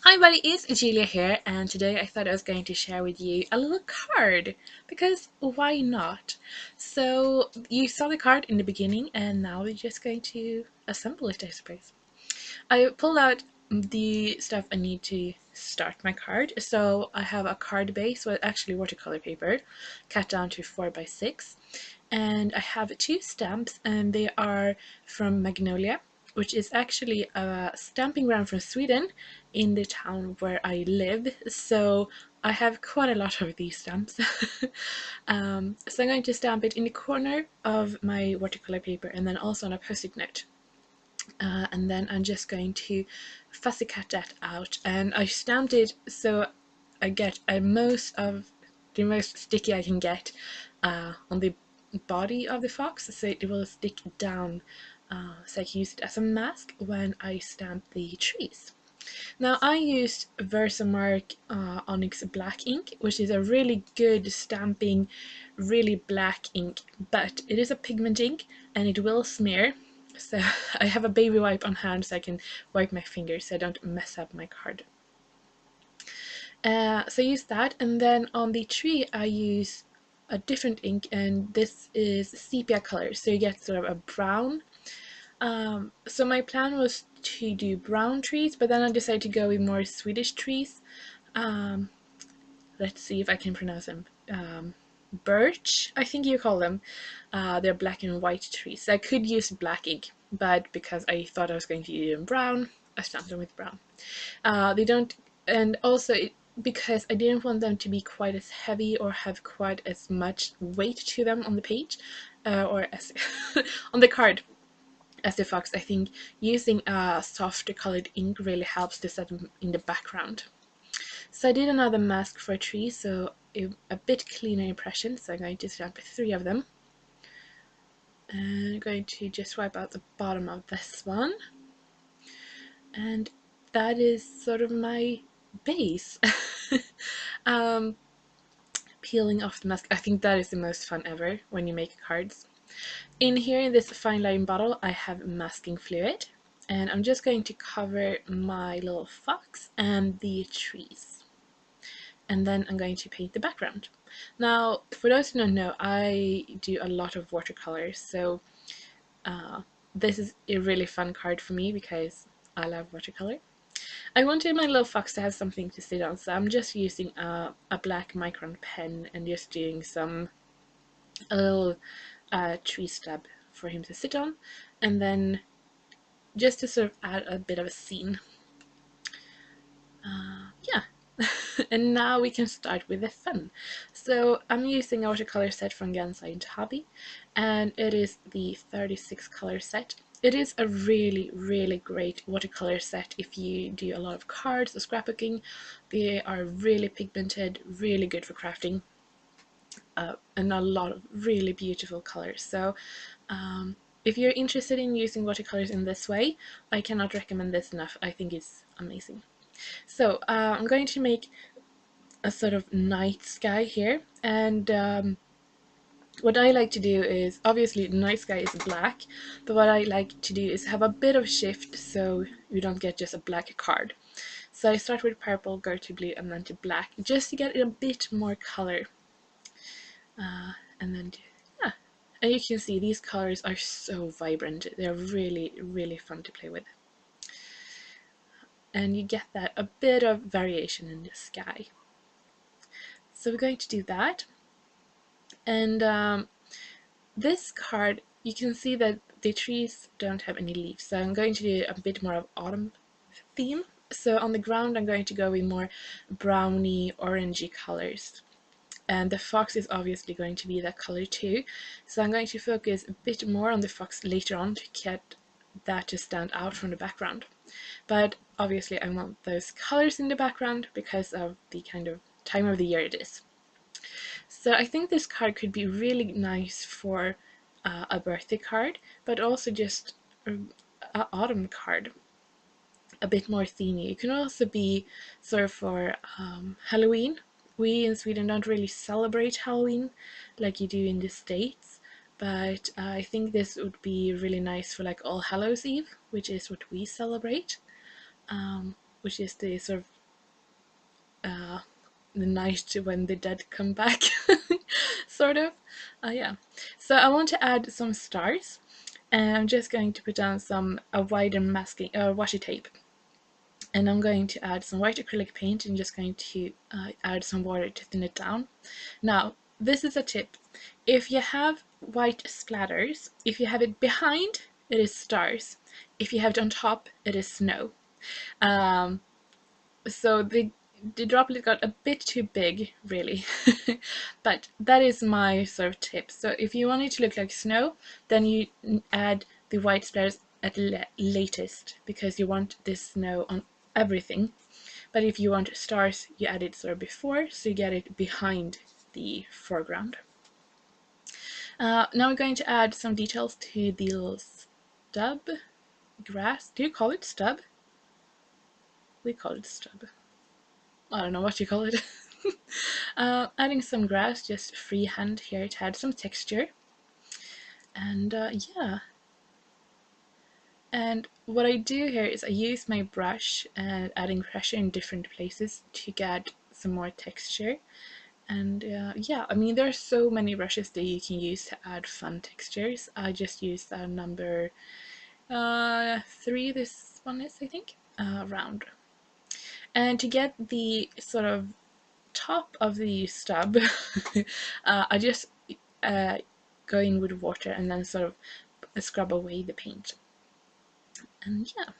Hi buddy, it's Julia here, and today I thought I was going to share with you a little card, because why not? So you saw the card in the beginning and now we're just going to assemble it, I suppose. I pulled out the stuff I need to start my card. So I have a card base with actually watercolor paper, cut down to 4x6, and I have two stamps, and they are from Magnolia, which is actually a stamping ground from Sweden in the town where I live. So I have quite a lot of these stamps. So I'm going to stamp it in the corner of my watercolor paper and then also on a post-it note. And then I'm just going to fussy cut that out, and I stamped it so I get the most sticky I can get on the body of the fox, so it will stick down, so I can use it as a mask when I stamp the trees. Now I used Versamark Onyx Black ink, which is a really good stamping, really black ink, but it is a pigment ink and it will smear. So I have a baby wipe on hand so I can wipe my fingers so I don't mess up my card. So I use that, and then on the tree I use a different ink, and this is sepia color, so you get sort of a brown. So my plan was to do brown trees, but then I decided to go with more Swedish trees. Um, let's see if I can pronounce them. Birch, I think you call them. They're black and white trees. So I could use black ink, but because I thought I was going to use them brown, I stamped them with brown. They don't, and also because I didn't want them to be quite as heavy or have quite as much weight to them on the page, or as on the card as the fox. I think using a softer colored ink really helps to set them in the background. So I did another mask for a tree, so a bit cleaner impression. So I'm going to stamp three of them. And I'm going to just wipe out the bottom of this one. And that is sort of my base. um, Peeling off the mask, I think that is the most fun ever when you make cards. In here, in this fine line bottle, I have masking fluid, and I'm just going to cover my little fox and the trees. And then I'm going to paint the background. Now, for those who don't know, I do a lot of watercolors, so this is a really fun card for me because I love watercolor. I wanted my little fox to have something to sit on, so I'm just using a black micron pen and just doing a little tree stub for him to sit on, and then just to sort of add a bit of a scene. Yeah. And now we can start with the fun. So I'm using a watercolor set from Gansai Hobby, and it is the 36 color set. It is a really great watercolor set if you do a lot of cards or scrapbooking. They are really pigmented, really good for crafting, and a lot of really beautiful colors. So if you're interested in using watercolors in this way, I cannot recommend this enough. I think it's amazing. So I'm going to make a sort of night sky here, and what I like to do is, obviously the night sky is black, but what I like to do is have a bit of shift so you don't get just a black card. So I start with purple, go to blue, and then to black, just to get a bit more color. And then, yeah. And you can see these colors are so vibrant. They're really fun to play with. And you get that a bit of variation in the sky. So we're going to do that. And this card, you can see that the trees don't have any leaves. So I'm going to do a bit more of autumn theme. So on the ground, I'm going to go with more browny, orangey colors. And the fox is obviously going to be that color too. So I'm going to focus a bit more on the fox later on to get that to stand out from the background. But obviously I want those colors in the background because of the kind of time of the year it is. So I think this card could be really nice for a birthday card, but also just an autumn card, a bit more themey. It can also be sort of for Halloween. We in Sweden don't really celebrate Halloween like you do in the States, but I think this would be really nice for like All Hallows Eve, which is what we celebrate. which is the sort of the night when the dead come back, sort of. Yeah. So I want to add some stars, and I'm just going to put down some a wider masking washi tape, and I'm going to add some white acrylic paint and just going to add some water to thin it down. Now, this is a tip. If you have white splatters, if you have it behind, it is stars. If you have it on top, it is snow. Um, so the droplet got a bit too big, really. But that is my sort of tip. So if you want it to look like snow, then you add the white splatters at the latest, because you want this snow on everything. But if you want stars, you add it sort of before, so you get it behind the foreground. Now we're going to add some details to the little stub grass. Do you call it stub? We call it stub. I don't know what you call it. Adding some grass, just freehand here to add some texture. And yeah. And what I do here is I use my brush and adding pressure in different places to get some more texture. And yeah, I mean, there are so many brushes that you can use to add fun textures. I just used number 3, this one is, I think, round. And to get the sort of top of the stub, I just go in with water and then sort of scrub away the paint. And yeah,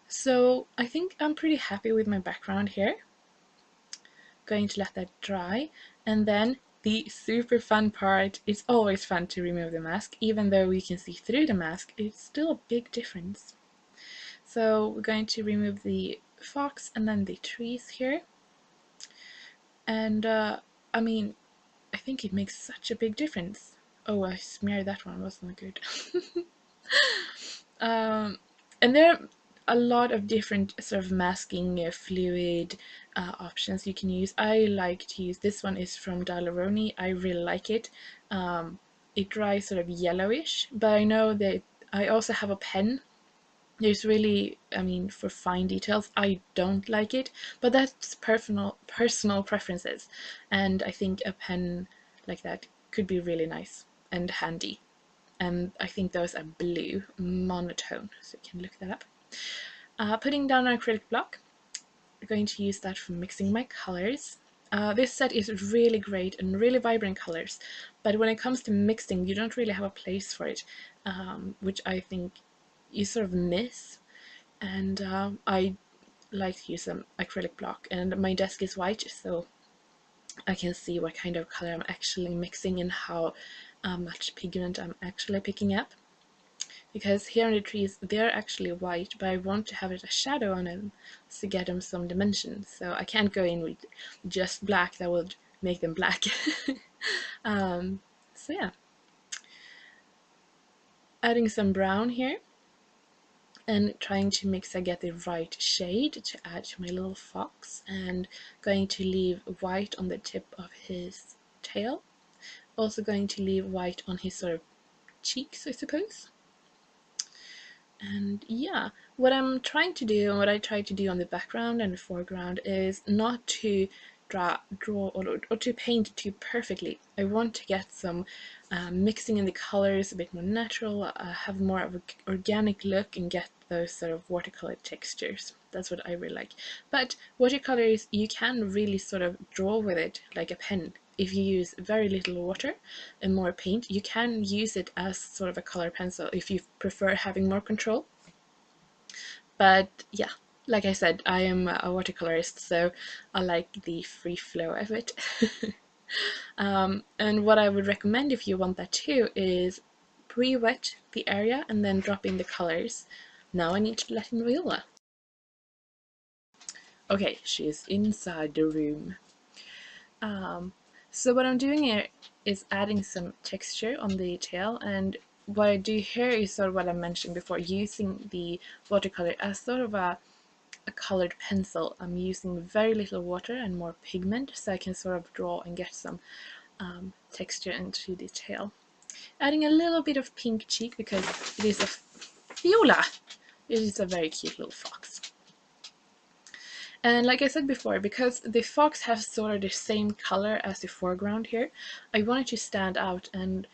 so I think I'm pretty happy with my background here. Going to let that dry, and then the super fun part. It's always fun to remove the mask, even though we can see through the mask, it's still a big difference. So we're going to remove the fox and then the trees here. And I mean, I think it makes such a big difference. Oh, I smeared that one, wasn't good. And there are a lot of different sort of masking fluid options you can use. I like to use, this one is from Daleroni. I really like it. It dries sort of yellowish, but I know that I also have a pen. There's really, I mean, for fine details, I don't like it, but that's personal preferences. And I think a pen like that could be really nice and handy. And I think those are blue, monotone, so you can look that up. Putting down an acrylic block, I'm going to use that for mixing my colors. This set is really great and really vibrant colors, but when it comes to mixing, you don't really have a place for it, which I think you sort of miss. And I like to use an acrylic block, and my desk is white, so I can see what kind of color I'm actually mixing and how much pigment I'm actually picking up. Because here on the trees, they're actually white, but I want to have it a shadow on them to get them some dimension. So I can't go in with just black, that would make them black. So yeah. Adding some brown here, and trying to mix I get the right shade to add to my little fox, and going to leave white on the tip of his tail. Also going to leave white on his sort of cheeks, I suppose. And yeah, what I'm trying to do and what I try to do on the background and the foreground is not to draw or to paint too perfectly. I want to get some mixing in the colors a bit more natural, have more of an organic look, and get those sort of watercolor textures. That's what I really like. But watercolors, you can really sort of draw with it like a pen. If you use very little water and more paint, you can use it as sort of a color pencil if you prefer having more control. But yeah, like I said, I am a watercolorist, so I like the free flow of it. And what I would recommend if you want that too is pre-wet the area and then drop in the colors. Now I need to let in Viola. Okay, she's inside the room. So what I'm doing here is adding some texture on the tail, and what I do here is sort of what I mentioned before, using the watercolor as sort of a colored pencil. I'm using very little water and more pigment, so I can sort of draw and get some texture into the tail. Adding a little bit of pink cheek because it is a Viola! It is a very cute little fox. And like I said before, because the fox has sort of the same color as the foreground here, I want it to stand out, and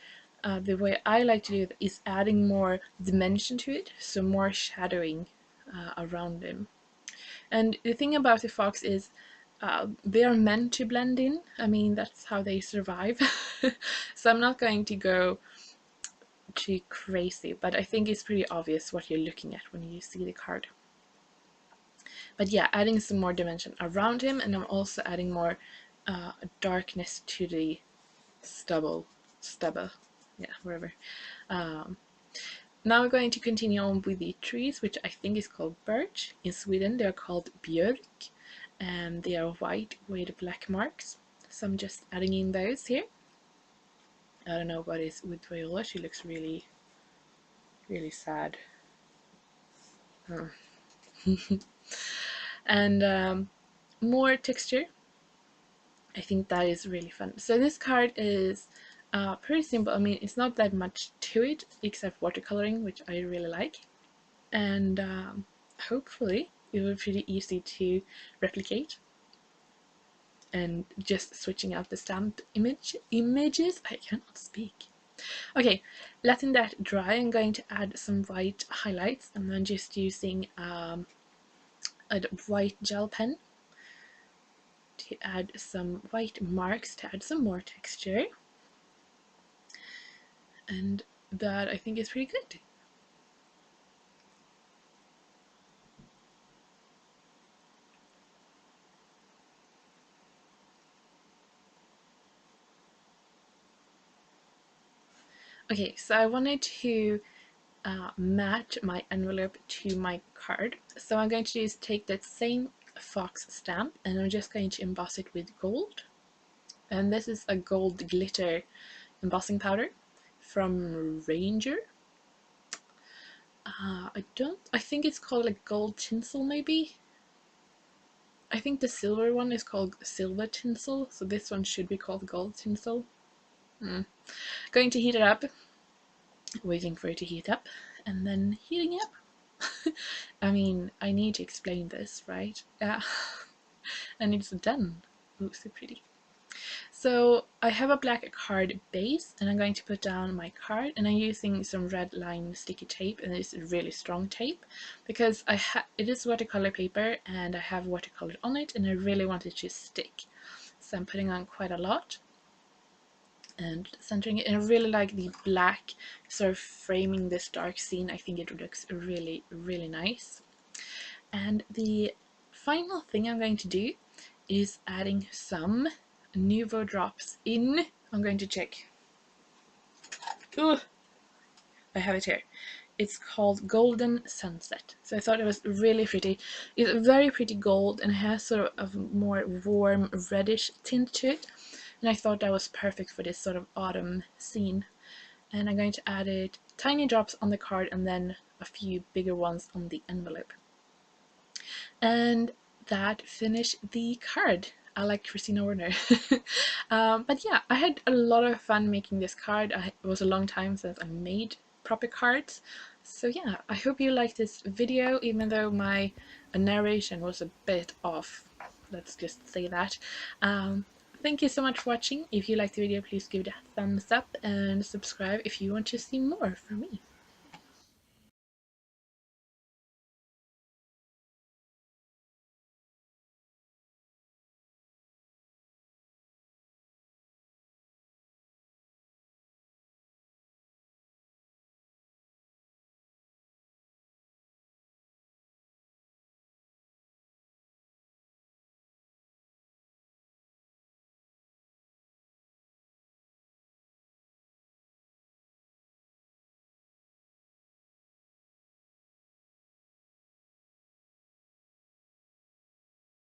the way I like to do it is adding more dimension to it, so more shadowing around him. And the thing about the fox is they are meant to blend in. I mean, that's how they survive. So I'm not going to go too crazy, but I think it's pretty obvious what you're looking at when you see the card. But yeah, adding some more dimension around him, and I'm also adding more darkness to the stubble, yeah, wherever. Um, Now we're going to continue on with the trees, which I think is called birch. In Sweden they're called björk, and they are white with black marks. So I'm just adding in those here. I don't know what is with Viola, she looks really, really sad. Oh. And more texture. I think that is really fun. So this card is pretty simple. I mean, it's not that much to it except watercoloring, which I really like. And hopefully it will be pretty easy to replicate. And just switching out the stamped images. I cannot speak. Okay, letting that dry, I'm going to add some white highlights, and then just using a white gel pen to add some white marks to add some more texture. And that I think is pretty good. Okay, so I wanted to match my envelope to my card. So I'm going to just take that same fox stamp, and I'm just going to emboss it with gold. And this is a gold glitter embossing powder from Ranger. I think it's called like gold tinsel maybe. I think the silver one is called silver tinsel, so this one should be called gold tinsel. Going to heat it up, waiting for it to heat up, and then heating it up. I mean, I need to explain this, right? Yeah. And it's done. Ooh, so pretty. So I have a black card base, and I'm going to put down my card, and I'm using some red line sticky tape, and it's really strong tape because it is watercolor paper and I have watercolor on it, and I really want it to stick. So I'm putting on quite a lot and centering it, and I really like the black sort of framing this dark scene. I think it looks really, really nice. And the final thing I'm going to do is adding some Nuvo drops in. I'm going to check. Ooh, I have it here. It's called Golden Sunset. So I thought it was really pretty. It's very pretty gold and has sort of a more warm reddish tint to it. And I thought that was perfect for this sort of autumn scene. And I'm going to add it tiny drops on the card and then a few bigger ones on the envelope. And that finished the card. I like Christina Warner. But yeah, I had a lot of fun making this card. It was a long time since I made proper cards. So yeah, I hope you liked this video, even though my narration was a bit off. Let's just say that. Thank you so much for watching. If you liked the video, please give it a thumbs up and subscribe if you want to see more from me.